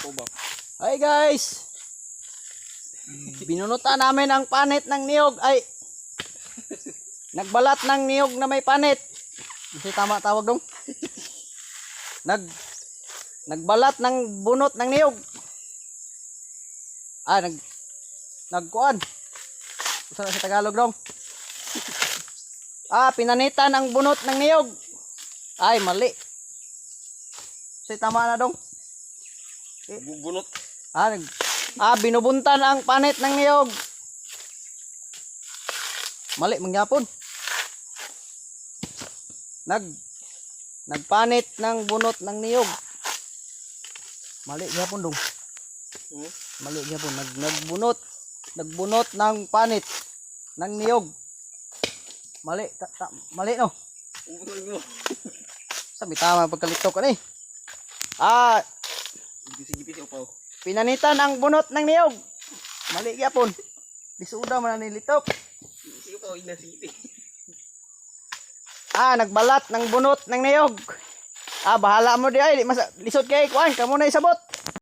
ubap. Hi guys! Binunutan namin ang panit ng niyog. Ay! Nagbalat ng niyog na may panit. Kasi tama tawag dong. Nagbalat ng bunot ng niyog. Nagkuan. Gusto na sa Tagalog dong. Pinanitan ang bunot ng niyog. Ay, mali. Kasi tama na dong. Bunot. Binubuntan ang panit ng niyog. Mali, mangyapon. Nagpanit ng bunot ng niyog. Mali, gyapon dong. Mali, gyapon. Nagbunot ng panit ng niyog. Mali, mali no. Sabi tama pagkalitok ka ni. Sige, upaw. Pinanitan ang bunot ng niyog. Mali gyapon. Disuda man nilitok. Sige upaw, sige. Nagbalat ng bunot ng niyog. Bahala mo di ay lisod kay kuan kamo na isabot.